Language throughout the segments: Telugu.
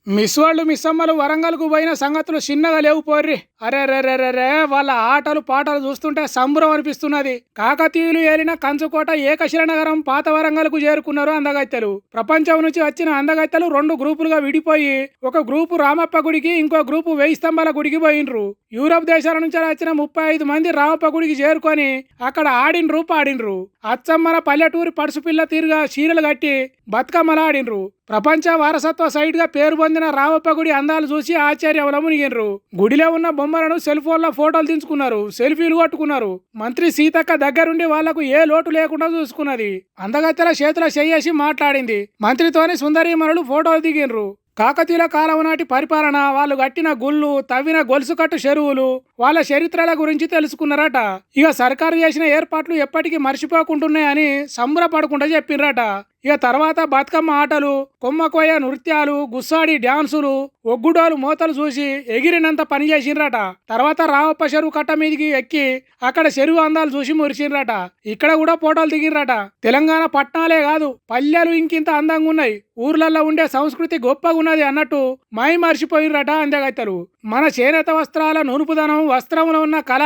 మిస్ వాళ్ళు మిస్సమ్మలు వరంగల్కు పోయిన సంగతులు చిన్నగా లేవు పోర్రి. అరే రే రే రే రే వాళ్ళ ఆటలు పాటలు చూస్తుంటే సంబరం అనిపిస్తున్నది. కాకతీయులు ఏలిన కంచుకోట ఏకశిల నగరం పాత వరంగల్కు చేరుకున్నారు అందగత్తెలు. ప్రపంచం నుంచి వచ్చిన అందగత్తెలు రెండు గ్రూపులుగా విడిపోయి ఒక గ్రూపు రామప్ప గుడికి, ఇంకో గ్రూపు వెయ్యి స్తంభాల గుడికి పోయినరు. యూరోప్ దేశాల నుంచి వచ్చిన 35 మంది రామప్ప గుడికి చేరుకొని అక్కడ ఆడినరు పాడినరు. అచ్చమ్మల పల్లెటూరి పడుసు పిల్ల తీరుగా చీరలు కట్టి బతుకమ్మలాడినరు. ప్రపంచ వారసత్వ సైట్ గా పేరు పొందిన రామప్ప గుడి అందాలు చూసి ఆశ్చర్యంలో మునిగినరు. గుడిలో ఉన్న బొమ్మలను సెల్ ఫోన్లో ఫోటోలు దించుకున్నారు, సెల్ఫీలు కొట్టుకున్నారు. మంత్రి సీతక్క దగ్గరుండి వాళ్లకు ఏ లోటు లేకుండా చూసుకున్నది. అందగత్తెల చేతుల చెయ్యేసి మాట్లాడింది. మంత్రితోని సుందరీమణులు ఫోటోలు దిగినరు. కాకతీయుల కాలం నాటి పరిపాలన, వాళ్ళు కట్టిన గుళ్ళు, తవ్విన గొలుసు కట్టు చెరువులు, వాళ్ళ చరిత్రల గురించి తెలుసుకున్నారట. ఇక సర్కారు చేసిన ఏర్పాట్లు ఎప్పటికీ మర్చిపోకుంటున్నాయని సంబరపడకుండా చెప్పినరట. ఇక తర్వాత బతుకమ్మ ఆటలు, కొమ్మకోయ నృత్యాలు, గుస్సాడి డ్యాన్సులు, ఒగ్గుడోలు మోతలు చూసి ఎగిరినంత పని చేసిండ్రట. తర్వాత రామప్ప చెరువు కట్ట మీదికి ఎక్కి అక్కడ చెరువు అందాలు చూసి మురిసిండ్రట. ఇక్కడ కూడా ఫోటోలు దిగినరట. తెలంగాణ పట్టణాలే కాదు, పల్లెలు ఇంకింత అందంగా ఉన్నాయి, ఊర్లలో ఉండే సంస్కృతి గొప్పగా ఉన్నది అన్నట్టు మై మర్చిపోయినరట అందగత్తెలు. మన చేనేత వస్త్రాల నునుపుదనం, వస్త్రంలో ఉన్న కళ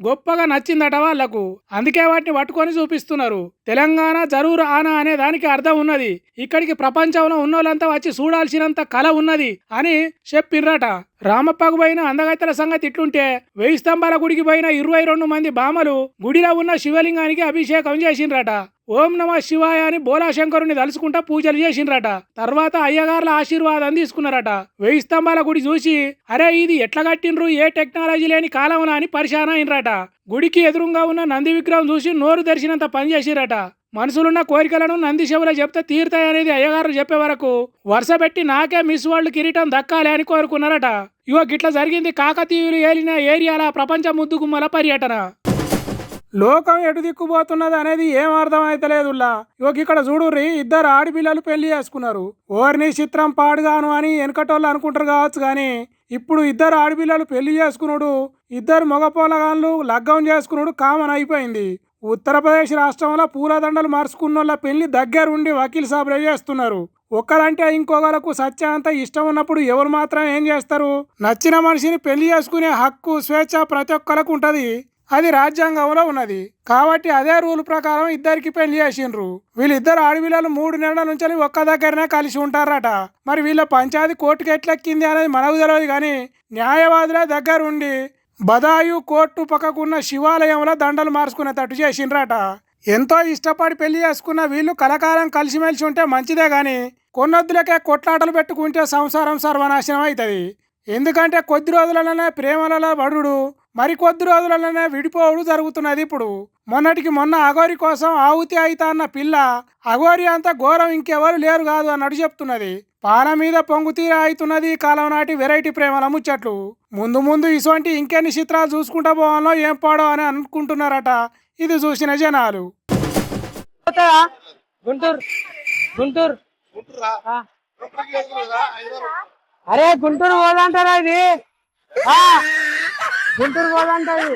గొప్పగా నచ్చిందట వాళ్లకు. అందుకే వాటిని పట్టుకొని చూపిస్తున్నారు. తెలంగాణ జరూర్ ఆనా అనే దానికి అర్థం ఉన్నది. ఇక్కడికి ప్రపంచంలో ఉన్నోళ్ళంతా వచ్చి చూడాల్సినంత కళ ఉన్నది అని చెప్పిర్రట. రామప్పకు పోయిన అందగత్తెల సంగతి ఇట్లుంటే, వెయ్యి స్తంభాల గుడికి పోయిన 22 మంది బామలు గుడిలో ఉన్న శివలింగానికి అభిషేకం చేసిండ్రట. ఓం నమ శివాయ అని బోలాశంకరుని తలుచుకుంటా పూజలు చేసిండ్రట. తర్వాత అయ్యగార్ల ఆశీర్వాదం తీసుకున్నారట. వెయ్యి స్తంభాల గుడి చూసి అరే ఇది ఎట్లా కట్టిండ్రు, ఏ టెక్నాలజీ లేని కాలంలో అని పరిశాన అయినరట. గుడికి ఎదురుగా ఉన్న నంది విగ్రహం చూసి నోరు తెరిచినంత పని చేసిరట. మనసులున్న కోరికలను నంది చెవులో చెప్తే తీరుతాయనేది అయ్యగారు చెప్పే వరకు వరుస పెట్టి నాకే మిస్ వరల్డ్ కిరీటం దక్కాలి అని కోరుకున్నారట. ఇగో గిట్లా జరిగింది కాకతీయులు ఏలిన ఏరియాల ప్రపంచ ముద్దుగుమ్మల పర్యటన. లోకం ఎటు దిక్కుపోతున్నది అనేది ఏం అర్థం అయితలేదుల్లా. ఇక ఇక్కడ చూడుర్రి, ఇద్దరు ఆడపిల్లలు పెళ్లి చేసుకున్నారు. ఓర్ని చిత్రం పాడుగాను అని వెనకటోళ్ళు అనుకుంటారు కావచ్చు, కానీ ఇప్పుడు ఇద్దరు ఆడపిల్లలు పెళ్లి చేసుకున్నాడు, ఇద్దరు మగపోలగాన్లు లగ్గం చేసుకున్నాడు కామన్ అయిపోయింది. ఉత్తరప్రదేశ్ రాష్ట్రంలో పూలదండలు మార్చుకున్నోళ్ళ పెళ్లి దగ్గరుండి వకీల్ సాబులే చేస్తున్నారు. ఒక్కరంటే ఇంకొకరికి సత్యాంత ఇష్టం ఉన్నప్పుడు ఎవరు మాత్రం ఏం చేస్తారు? నచ్చిన మనిషిని పెళ్లి చేసుకునే హక్కు, స్వేచ్ఛ ప్రతి ఒక్కరికి ఉంటది. అది రాజ్యాంగంలో ఉన్నది. కాబట్టి అదే రూల్ ప్రకారం ఇద్దరికి పెళ్లి చేసిండ్రు. వీళ్ళిద్దరు ఆడపిల్లలు 3 నెలల నుంచి ఒక్క దగ్గరనే కలిసి ఉంటారట. మరి వీళ్ళ పంచాయతీ కోర్టుకు ఎట్లెక్కింది అనేది మనకు తెలియదు, కానీ న్యాయవాదులే దగ్గరుండి బదాయు కోర్టు పక్కకున్న శివాలయంలో దండలు మార్చుకునేటట్టు చేసిండ్రట. ఎంతో ఇష్టపడి పెళ్లి చేసుకున్న వీళ్ళు కలకాలం కలిసిమెలిసి ఉంటే మంచిదే, కానీ కొన్నొద్దులకే కొట్లాటలు పెట్టుకుంటే సంసారం సర్వనాశనం అవుతుంది. ఎందుకంటే కొద్ది రోజులలోనే ప్రేమలలో పడుడు, మరి కొద్ది రోజులలోనే విడిపోవడు జరుగుతున్నది. ఇప్పుడు మొన్నటికి మొన్న అఘోరి కోసం ఆహుతి అయితా అన్న పిల్ల అఘోరి అంత ఘోరం ఇంకెవరు లేరు కాదు అన్నట్టు చెప్తున్నది. పాల మీద పొంగుతీర అవుతున్నది ఈ కాలం నాటి వెరైటీ ప్రేమల ముచ్చట్లు. ముందు ముందు ఇటువంటి ఇంకెన్ని చిత్రాలు చూసుకుంటా పోవాలో ఏం పాడో అని అనుకుంటున్నారట ఇది చూసిన జనాలు. అరే గుంటూరు పోదంటారా ఇది, గుంటూరు పోదంటది.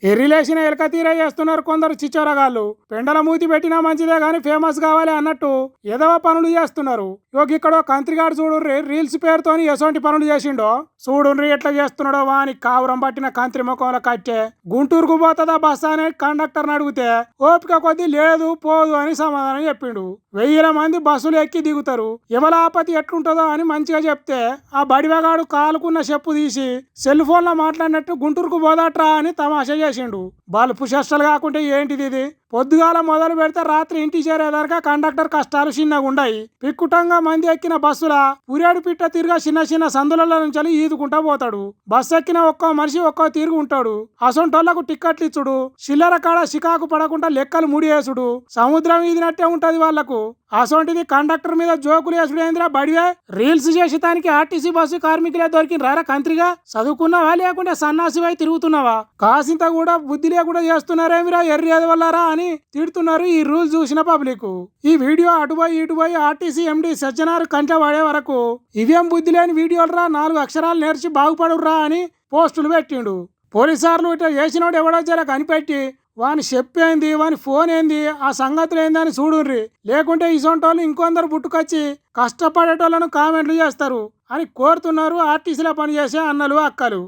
ఎర్రిలేసిన ఎలక తీర చేస్తున్నారు కొందరు చిచ్చోరగాళ్ళు. పెండల మూతి పెట్టినా మంచిదే కానీ ఫేమస్ కావాలి అన్నట్టు ఎదవ పనులు చేస్తున్నారు. ఇక్కడ కంత్రిగాడు చూడుర్రి, రీల్స్ పేరుతోని ఎసొంటి పనులు చేసిండో చూడుర్రి ఎట్లా చేస్తున్నాడో. వాని కావురం పట్టిన కంత్రి ముఖంలో కట్టే గుంటూరుకు పోతుందా బస్సు అనే కండక్టర్ని అడిగితే ఓపిక కొద్ది లేదు పోదు అని సమాధానం చెప్పిండు. 1000 మంది బస్సులు ఎక్కి దిగుతారు, ఎవలాపతి ఎట్లుంటుందో అని మంచిగా చెప్తే ఆ బడివగాడు కాలుకున్న చెప్పు తీసి సెల్ ఫోన్ లో మాట్లాడినట్టు గుంటూరుకు పోదాట్రా అని తమాషా చేసిండు. బల్పు చేష్టలు కాకుంటే ఏంటిది ఇది? పొద్దుగాల మొదలు పెడితే రాత్రి ఇంటి చేరేదాకా కండక్టర్ కష్టాలు చిన్నగా ఉన్నాయి. పిక్కుటంగా మంది ఎక్కిన బస్సుల పురేడు పిట్ట తిరిగా చిన్న చిన్న సందులలో నుంచి ఈదుకుంటా పోతాడు. బస్సు ఎక్కిన ఒక్కో మనిషి ఒక్కో తిరుగు ఉంటాడు. అసొంటోళ్లకు టిక్కెట్లు ఇచ్చుడు, చిల్లర కాడ చికాకు పడకుండా లెక్కలు ముడియేసుడు సముద్రం ఈదినట్టే ఉంటది వాళ్లకు. అసొంటిది కండక్టర్ మీద జోకులు వేసుడు ఏంద్రా బడివే? రీల్స్ చేసి దానికి ఆర్టీసీ బస్సు కార్మికులే దొరికిన కంత్రిగా? చదువుకున్నావా లేకుంటే సన్నాసివై తిరుగుతున్నావా? కాసింత కూడా బుద్ధి లేకుండా చేస్తున్నారేమిరా ఎర్రి ఎదవల్లారా అని తిడుతున్నారు ఈ రూల్ చూసిన పబ్లిక్. ఈ వీడియో అటుపోయి ఇటుపోయి ఆర్టీసీ ఎండి సజ్జనార్ కంట పడే వరకు ఇవేం బుద్ధి లేని వీడియోలురా, 4 అక్షరాలు నేర్చి బాగుపడుర్రా అని పోస్టులు పెట్టిండు. పోలీసార్లు ఇట్లా చేసినోడు ఎవడో జర కనిపెట్టి వాని చెప్పేంది వాని ఫోన్ ఏంది ఆ సంగతులు ఏందని చూడుర్రి. లేకుంటే ఇసొంటోళ్ళు ఇంకొందరు పుట్టుకొచ్చి కష్టపడేటోళ్ళను కామెంట్లు చేస్తారు అని కోరుతున్నారు ఆర్టీసీలో పనిచేసే అన్నలు అక్కలు.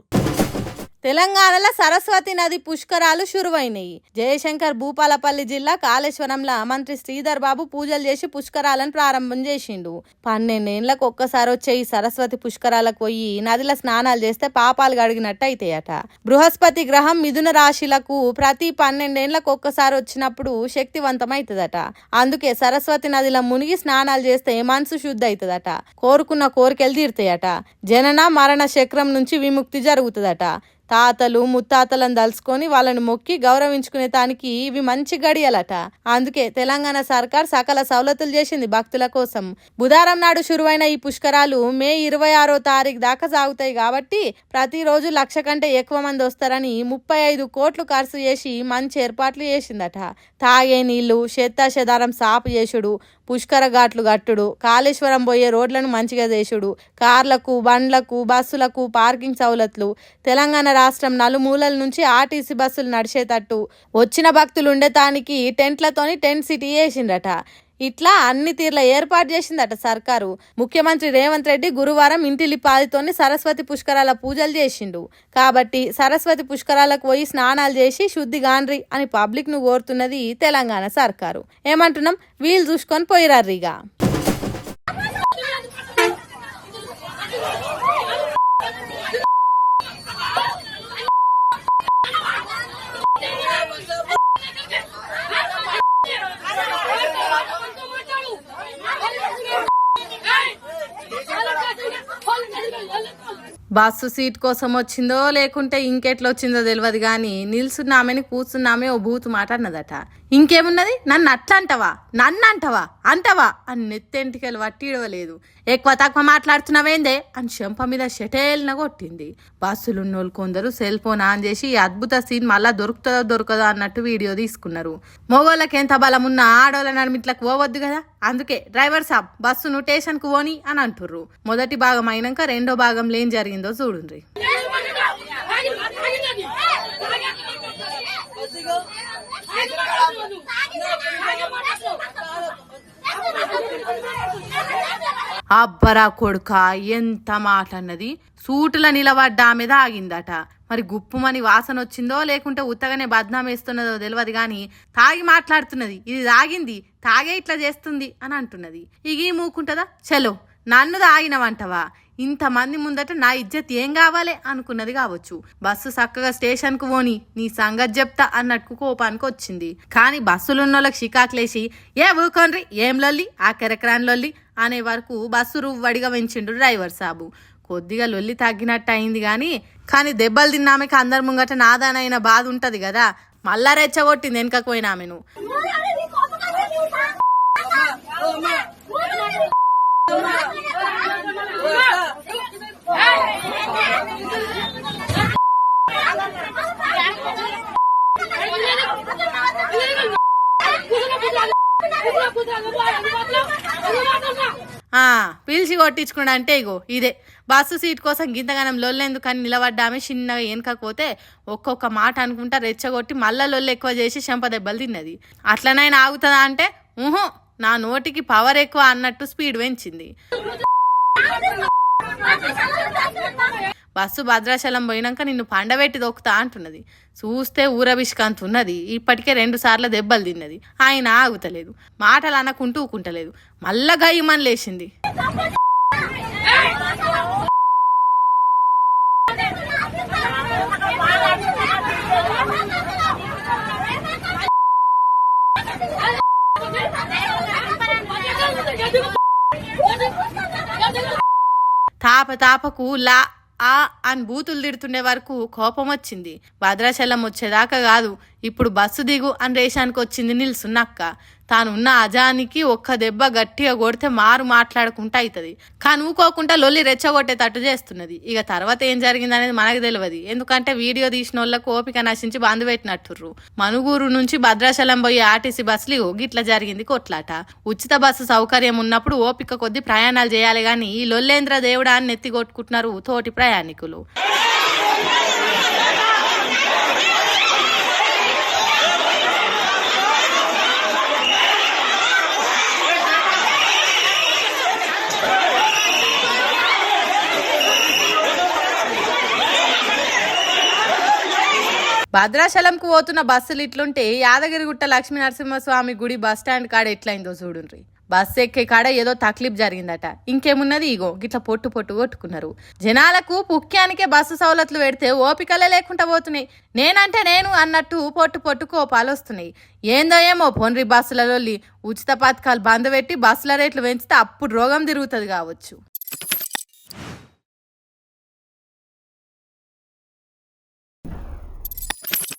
తెలంగాణలో సరస్వతి నది పుష్కరాలు షురువైనాయి. జయశంకర్ భూపాలపల్లి జిల్లా కాళేశ్వరంలో మంత్రి శ్రీధర్ బాబు పూజలు చేసి పుష్కరాలను ప్రారంభం చేసిండు. 12 ఏళ్లకు ఒక్కసారి వచ్చే ఈ సరస్వతి పుష్కరాలకు పోయి నదిలో స్నానాలు చేస్తే పాపాలు కడిగినట్టు అయితాయట. బృహస్పతి గ్రహం మిథున రాశులకు ప్రతి 12 ఏళ్లకు ఒక్కసారి వచ్చినప్పుడు శక్తివంతమైతుందట. అందుకే సరస్వతి నదిలో మునిగి స్నానాలు చేస్తే మనసు శుద్ధి అవుతుందట. కోరుకున్న కోరికలు తీరుతాయట. జనన మరణ చక్రం నుంచి విముక్తి జరుగుతుందట. తాతలు ముత్తాతలను దలుచుకొని వాళ్ళని మొక్కి గౌరవించుకునే తానికి ఇవి మంచి గడియలట. అందుకే తెలంగాణ సర్కార్ సకల సౌలతులు చేసింది భక్తుల కోసం. బుధవారం నాడు షురువైన ఈ పుష్కరాలు మే 26వ తారీఖు దాకా సాగుతాయి కాబట్టి ప్రతిరోజు 1,00,000 కంటే ఎక్కువ మంది వస్తారని 35 కోట్లు ఖర్చు చేసి మంచి ఏర్పాట్లు చేసిందట. తాగే నీళ్లు, చెత్తాచెదారం సాపు చేసుడు, పుష్కర ఘాట్లు కట్టుడు, కాళేశ్వరం పోయే రోడ్లను మంచిగా చేసుడు, కార్లకు, బండ్లకు, బస్సులకు పార్కింగ్ సౌలతులు, తెలంగాణ రాష్ట్రం నలుమూలల నుంచి ఆర్టీసీ బస్సులు నడిచేటట్టు, వచ్చిన భక్తులు ఉండేతానికి టెంట్లతోని టెంట్ సిటీ వేసిందట. ఇట్లా అన్ని తీర్ల ఏర్పాటు చేసిందట సర్కారు. ముఖ్యమంత్రి రేవంత్ రెడ్డి గురువారం ఇంటిలిపాదితోని సరస్వతి పుష్కరాల పూజలు చేసిండు. కాబట్టి సరస్వతి పుష్కరాలకు పోయి స్నానాలు చేసి శుద్ధి గాండ్రి అని పబ్లిక్ ను కోరుతున్నది తెలంగాణ సర్కారు. ఏమంటున్నాం, వీళ్ళు చూసుకొని పోయిరారిగా. బస్సు సీట్ కోసం వచ్చిందో లేకుంటే ఇంకెట్లా వచ్చిందో తెలియదు కానీ నిల్చున్నామని కూర్చున్నామే ఓ బూతు మాట అన్నదట. ఇంకేమున్నది, నన్ను అట్లా అంటవా, నన్ను అంటవా అని నెత్తెంటికెళ్ళి వట్టిడవలేదు. ఎక్కువ తక్కువ మాట్లాడుతున్నావేందే అని చెంప మీద షెటేల్న కొట్టింది. బస్సులున్నోళ్ళు కొందరు సెల్ ఫోన్ ఆన్ చేసి ఈ అద్భుత సీన్ మళ్ళా దొరకదో అన్నట్టు వీడియో తీసుకున్నారు. మొగోళ్ళకి ఎంత బలం ఉన్నా ఆడోళ్ళ నడిమిట్లకు పోవద్దు కదా. అందుకే డ్రైవర్ సాబ్ బస్సును స్టేషన్కు పోని అని అంటుర్రు. మొదటి భాగం అయినాక రెండో భాగంలో ఏం జరిగిందో చూడుండ్రి. అబ్బరా కొడుక, ఎంత మాట అన్నది. సూటుల నిలబడ్డా మీద ఆగిందట. మరి గుప్పుమని వాసన వచ్చిందో లేకుంటే ఉత్తగానే బద్నాం వేస్తున్నదో తెలియదు కానీ తాగి మాట్లాడుతున్నది. ఇది తాగింది, తాగే ఇట్లా చేస్తుంది అని అంటున్నది. ఇగి మూకుంటుందా? చలో నన్ను తాగినవంటవా, ఇంతమంది ముందట నా ఇజ్జత్ ఏం కావాలి అనుకున్నది కావచ్చు. బస్సు చక్కగా స్టేషన్ కు పోని, నీ సంగతి చెప్తా అన్నట్టు కోపానికి వచ్చింది. కానీ బస్సులున్నోళ్ళకి షికాక్లేసి ఏ ఊకొండ్రి, ఏం లొల్లి, ఆ కెరకరాన్ లొల్లి అనే వరకు బస్సు రువ్వడిగా పెంచిండు డ్రైవర్ సాబు. కొద్దిగా లొల్లి తగ్గినట్టు అయింది కానీ దెబ్బలు తిన్నామెకి అందరి ముంగట నాదానైన బాధ ఉంటది కదా. మళ్ళా రెచ్చగొట్టింది వెనకకు పోయినా ఆమెను. పిలిచి కొట్టించుకున్నా అంటే ఇగో ఇదే బస్సు సీట్ కోసం గింతగానం లొల్లెందుకని నిలబడ్డామే. చిన్నగా వెనకపోతే ఒక్కొక్క మాట అనుకుంటా రెచ్చగొట్టి మళ్ళా లొల్లు ఎక్కువ చేసి చెంప దెబ్బలు తిన్నది. అట్లనైనా ఆగుతుందా అంటే నా నోటికి పవర్ ఎక్కువ అన్నట్టు స్పీడ్ పెంచింది. బస్సు భద్రాచలం పోయినాక నిన్ను పండబెట్టి దొక్కుతా అంటున్నది. చూస్తే ఊరభిష్కాంత్ ఉన్నది. ఇప్పటికే 2 సార్లు దెబ్బలు తిన్నది. ఆయన ఆగుతలేదు, మాటలు అనకుంటూ ఊకుంటలేదు. మళ్ళా గయ్యమని లేచింది. తాపకు లా ఆ అని బూతులు తిడుతుండే వరకు కోపం వచ్చింది. భద్రాచలం వచ్చేదాకా కాదు, ఇప్పుడు బస్సు దిగు అని రేషానికి వచ్చింది నిల్సున్నక్క. తానున్న అజానికి ఒక్క దెబ్బ గట్టిగా కొడితే మారు మాట్లాడుకుంటా అవుతుంది. కానీ ఊకోకుండా లొల్లి రెచ్చగొట్టేటట్టు చేస్తున్నది. ఇక తర్వాత ఏం జరిగిందనేది మనకు తెలియదు. ఎందుకంటే వీడియో తీసిన వాళ్ళకు ఓపిక నశించి బంద్ పెట్టినట్టుర్రు. మనుగూరు నుంచి భద్రాచలం పోయి ఆర్టీసీ బస్సులు గిట్లా జరిగింది కొట్లాట. ఉచిత బస్సు సౌకర్యం ఉన్నప్పుడు ఓపిక కొద్ది ప్రయాణాలు చేయాలి కానీ ఈ లొల్లేంద్ర దేవుడా అని నెత్తి కొట్టుకుంటున్నారు తోటి ప్రయాణికులు. భద్రాచలంకు పోతున్న బస్సులు ఇట్లుంటే యాదగిరిగుట్ట లక్ష్మీ నరసింహస్వామి గుడి బస్ స్టాండ్ కాడ ఎట్లయిందో చూడుండ్రి. బస్సు ఎక్కే కాడ ఏదో తక్లీఫ్ జరిగిందట. ఇంకేమున్నది, ఇగో గిట్లా పొట్టు కొట్టుకున్నారు. జనాలకు పుక్యానికే బస్సు సౌలతులు పెడితే ఓపికలే లేకుండా పోతున్నాయి. నేనంటే నేను అన్నట్టు పొట్టు కోపాలు వస్తున్నాయి. ఏందో ఏమో పొన్రి బస్సులలో ఉచిత పథకాలు బంద్ పెట్టి బస్సుల రేట్లు పెంచితే అప్పుడు రోగం తిరుగుతుంది కావచ్చు.